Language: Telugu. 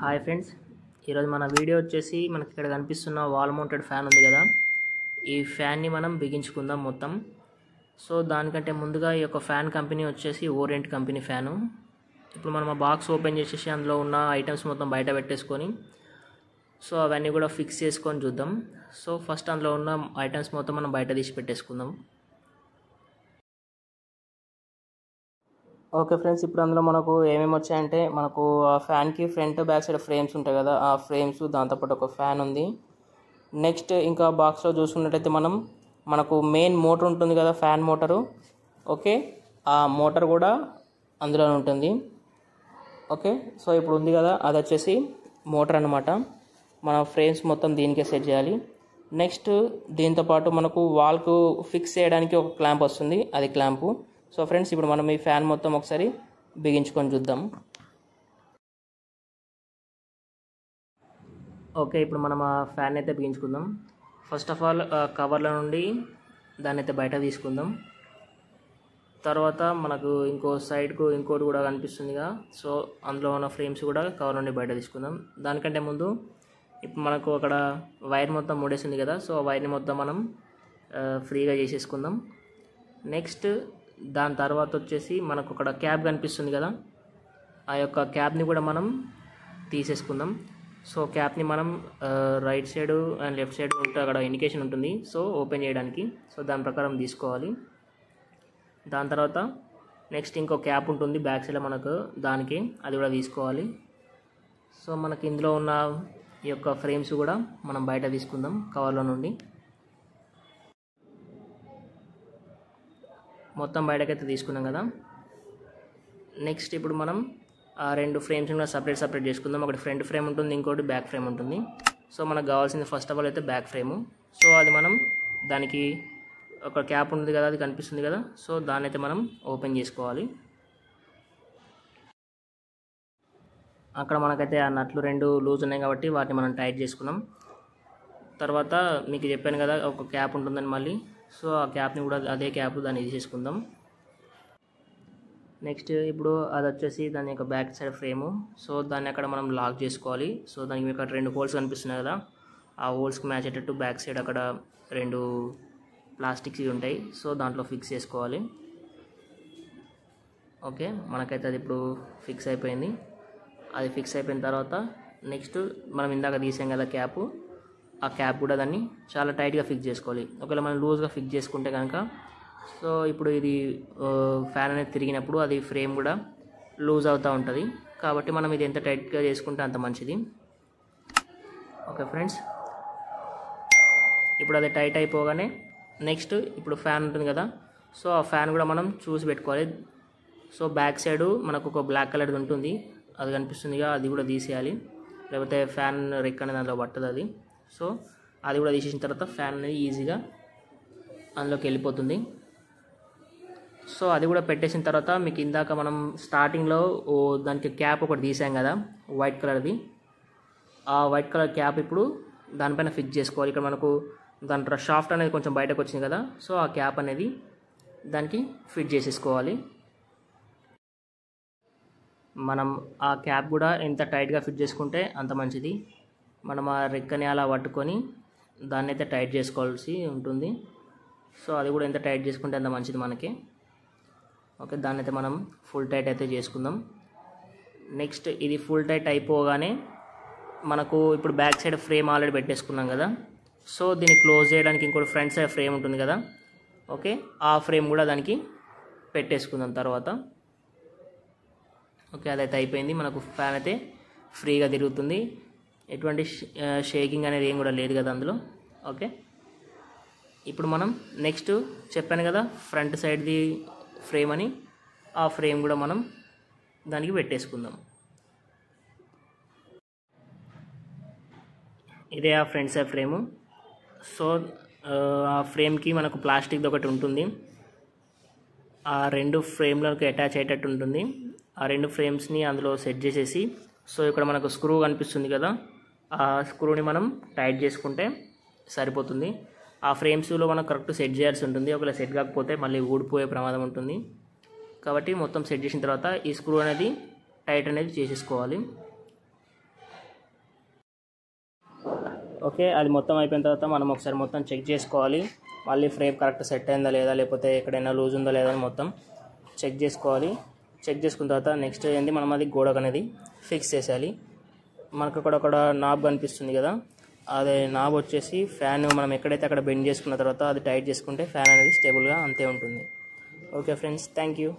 హాయ్ ఫ్రెండ్స్, ఈరోజు మన వీడియో వచ్చేసి మనకి ఇక్కడ కనిపిస్తున్న వాల్ మౌంటెడ్ ఫ్యాన్ ఉంది కదా. ఈ ఫ్యాన్ని మనం బిగించుకుందాం మొత్తం. సో దానికంటే ముందుగా ఈ యొక్క ఫ్యాన్ కంపెనీ వచ్చేసి ఓరియంట్ కంపెనీ ఫ్యాను. ఇప్పుడు మనం ఆ బాక్స్ ఓపెన్ చేసేసి అందులో ఉన్న ఐటమ్స్ మొత్తం బయట పెట్టేసుకొని సో అవన్నీ కూడా ఫిక్స్ చేసుకొని చూద్దాం. సో ఫస్ట్ అందులో ఉన్న ఐటమ్స్ మొత్తం మనం బయట తీసి పెట్టేసుకుందాం. ఓకే ఫ్రెండ్స్, ఇప్పుడు అందులో మనకు ఏమేమి వచ్చాయంటే మనకు ఆ ఫ్యాన్కి ఫ్రంట్ బ్యాక్ సైడ్ ఫ్రేమ్స్ ఉంటాయి కదా, ఆ ఫ్రేమ్స్, దాంతోపాటు ఒక ఫ్యాన్ ఉంది. నెక్స్ట్ ఇంకా బాక్స్లో చూసుకున్నట్టయితే మనకు మెయిన్ మోటార్ ఉంటుంది కదా, ఫ్యాన్ మోటారు. ఓకే, ఆ మోటార్ కూడా అందులో ఉంటుంది. ఓకే, సో ఇప్పుడు ఉంది కదా, అది వచ్చేసి మోటార్ అన్నమాట. మన ఫ్రేమ్స్ మొత్తం దీనికే సెట్ చేయాలి. నెక్స్ట్ దీంతోపాటు మనకు వాల్కు ఫిక్స్ చేయడానికి ఒక క్లాంప్ వస్తుంది, అది క్లాంపు. సో ఫ్రెండ్స్, ఇప్పుడు మనం ఈ ఫ్యాన్ మొత్తం ఒకసారి బిగించుకొని చూద్దాం. ఓకే, ఇప్పుడు మనం ఆ ఫ్యాన్ అయితే బిగించుకుందాం. ఫస్ట్ ఆఫ్ ఆల్ కవర్ల నుండి దాన్ని అయితే బయట తీసుకుందాం. తర్వాత మనకు ఇంకో సైడ్కు ఇంకోటి కూడా కనిపిస్తుందిగా, సో అందులో ఉన్న ఫ్రేమ్స్ కూడా కవర్ నుండి బయట తీసుకుందాం. దానికంటే ముందు ఇప్పుడు మనకు అక్కడ వైర్ మొత్తం ముడేసింది కదా, సో ఆ వైర్ని మొత్తం మనం ఫ్రీగా చేసేసుకుందాం. నెక్స్ట్ దాని తర్వాత వచ్చేసి మనకు అక్కడ క్యాప్ కనిపిస్తుంది కదా, ఆ యొక్క క్యాప్ని కూడా మనం తీసేసుకుందాం. సో క్యాప్ని మనం right side and left side ఉంటే అక్కడ ఇండికేషన్ ఉంటుంది, సో ఓపెన్ చేయడానికి. సో దాని ప్రకారం తీసుకోవాలి. దాని తర్వాత నెక్స్ట్ ఇంకో క్యాప్ ఉంటుంది బ్యాక్ సైడ్ మనకు, దానికి అది కూడా తీసుకోవాలి. సో మనకి ఇందులో ఉన్న ఈ యొక్క ఫ్రేమ్స్ కూడా మనం బయట తీసుకుందాం కవర్లో నుండి. మొత్తం బయటకైతే తీసుకున్నాం కదా. నెక్స్ట్ ఇప్పుడు మనం ఆ రెండు ఫ్రేమ్స్ కూడా సపరేట్ చేసుకుందాం. ఒకటి ఫ్రంట్ ఫ్రేమ్ ఉంటుంది, ఇంకోటి బ్యాక్ ఫ్రేమ్ ఉంటుంది. సో మనకు కావాల్సింది ఫస్ట్ ఆఫ్ ఆల్ అయితే బ్యాక్ ఫ్రేము. సో అది మనం దానికి ఒక క్యాప్ ఉంది కదా, అది కనిపిస్తుంది కదా, సో దాన్ని అయితే మనం ఓపెన్ చేసుకోవాలి. అక్కడ మనకైతే ఆ నట్లు రెండు లూజ్ ఉన్నాయి కాబట్టి వాటిని మనం టైట్ చేసుకున్నాం. తర్వాత మీకు చెప్పాను కదా ఒక క్యాప్ ఉంటుందని మళ్ళీ, సో ఆ క్యాప్ని కూడా అదే క్యాప్ దాన్ని తీసేసుకుందాం. నెక్స్ట్ ఇప్పుడు అది వచ్చేసి దాని యొక్క బ్యాక్ సైడ్ ఫ్రేము. సో దాన్ని అక్కడ మనం లాక్ చేసుకోవాలి. సో దానికి మీకు అక్కడ రెండు హోల్స్ కనిపిస్తున్నాయి కదా, ఆ హోల్స్కి మ్యాచ్ అయ్యేటట్టు బ్యాక్ సైడ్ అక్కడ రెండు ప్లాస్టిక్స్ ఉంటాయి, సో దాంట్లో ఫిక్స్ చేసుకోవాలి. ఓకే, మనకైతే అది ఇప్పుడు ఫిక్స్ అయిపోయింది. అది ఫిక్స్ అయిపోయిన తర్వాత నెక్స్ట్ మనం ఇందాక తీసాం కదా క్యాపు, ఆ క్యాప్ కూడా దాన్ని చాలా టైట్గా ఫిక్స్ చేసుకోవాలి. ఒకవేళ మనం లూజ్గా ఫిక్స్ చేసుకుంటే కనుక సో ఇప్పుడు ఇది ఫ్యాన్ అనేది తిరిగినప్పుడు అది ఫ్రేమ్ కూడా లూజ్ అవుతూ ఉంటుంది, కాబట్టి మనం ఇది ఎంత టైట్గా చేసుకుంటే అంత మంచిది. ఓకే ఫ్రెండ్స్, ఇప్పుడు అది టైట్ అయిపోగానే నెక్స్ట్ ఇప్పుడు ఫ్యాన్ ఉంటుంది కదా, సో ఆ ఫ్యాన్ కూడా మనం చూసి పెట్టుకోవాలి. సో బ్యాక్ సైడ్ మనకు ఒక బ్లాక్ కలర్ది ఉంటుంది, అది కనిపిస్తుందిగా, అది కూడా తీసేయాలి, లేకపోతే ఫ్యాన్ రెక్ అనేది దాంట్లో పట్టదు అది. సో అది కూడా తీసేసిన తర్వాత ఫ్యాన్ అనేది ఈజీగా అందులోకి వెళ్ళిపోతుంది. సో అది కూడా పెట్టేసిన తర్వాత మీకు ఇందాక మనం స్టార్టింగ్లో దానికి క్యాప్ ఒకటి తీసాం కదా వైట్ కలర్ది, ఆ వైట్ కలర్ క్యాప్ ఇప్పుడు దానిపైన ఫిక్స్ చేసుకోవాలి. ఇక్కడ మనకు దాంట్లో షాఫ్ట్ అనేది కొంచెం బయటకు వచ్చింది కదా, సో ఆ క్యాప్ అనేది దానికి ఫిట్ చేసేసుకోవాలి. మనం ఆ క్యాప్ కూడా ఎంత టైట్గా ఫిట్ చేసుకుంటే అంత మంచిది. మనం ఆ రెక్కని అలా పట్టుకొని దాన్ని అయితే టైట్ చేసుకోవాల్సి ఉంటుంది. సో అది కూడా ఎంత టైట్ చేసుకుంటే అంత మంచిది మనకి. ఓకే, దాన్ని అయితే మనం ఫుల్ టైట్ అయితే చేసుకుందాం. నెక్స్ట్ ఇది ఫుల్ టైట్ అయిపోగానే మనకు ఇప్పుడు బ్యాక్ సైడ్ ఫ్రేమ్ ఆల్రెడీ పెట్టేసుకున్నాం కదా, సో దీన్ని క్లోజ్ చేయడానికి ఇంకోటి ఫ్రంట్ సైడ్ ఫ్రేమ్ ఉంటుంది కదా. ఓకే, ఆ ఫ్రేమ్ కూడా దానికి పెట్టేసుకుందాం తర్వాత. ఓకే, అదైతే అయిపోయింది. మనకు ఫ్యాన్ అయితే ఫ్రీగా తిరుగుతుంది, ఎటువంటి షేకింగ్ అనేది ఏం కూడా లేదు కదా అందులో. ఓకే, ఇప్పుడు మనం నెక్స్ట్ చెప్పాను కదా ఫ్రంట్ సైడ్ది ఫ్రేమ్ అని, ఆ ఫ్రేమ్ కూడా మనం దానికి పెట్టేసుకుందాం. ఇదే ఆ ఫ్రంట్ సైడ్ ఫ్రేము. సో ఆ ఫ్రేమ్కి మనకు ప్లాస్టిక్ది ఒకటి ఉంటుంది, ఆ రెండు ఫ్రేమ్లకు అటాచ్ అయ్యేటట్టు ఉంటుంది. ఆ రెండు ఫ్రేమ్స్ని అందులో సెట్ చేసేసి, సో ఇక్కడ మనకు స్క్రూ కనిపిస్తుంది కదా, ఆ స్క్రూని మనం టైట్ చేసుకుంటే సరిపోతుంది. ఆ ఫ్రేమ్స్లో మనం కరెక్ట్ సెట్ చేయాల్సి ఉంటుంది, ఒకవేళ సెట్ కాకపోతే మళ్ళీ ఊడిపోయే ప్రమాదం ఉంటుంది. కాబట్టి మొత్తం సెట్ చేసిన తర్వాత ఈ స్క్రూ అనేది టైట్ అనేది చేసేసుకోవాలి. ఓకే, అది మొత్తం అయిపోయిన తర్వాత మనం ఒకసారి మొత్తం చెక్ చేసుకోవాలి. మళ్ళీ ఫ్రేమ్ కరెక్ట్ సెట్ అయిందా లేదా, లేకపోతే ఎక్కడైనా లూజ్ ఉందా లేదా అని మొత్తం చెక్ చేసుకోవాలి. చెక్ చేసుకున్న తర్వాత నెక్స్ట్ ఏంటి, మనం అది గోడకు అనేది ఫిక్స్ చేసేయాలి. మనకు అక్కడ నాబ్ కనిపిస్తుంది కదా, అదే నాబ్ వచ్చేసి ఫ్యాన్ మనం ఎక్కడైతే అక్కడ బెండ్ చేసుకున్న తర్వాత అది టైట్ చేసుకుంటే ఫ్యాన్ అనేది స్టేబుల్గా అంతే ఉంటుంది. Okay friends, thank you.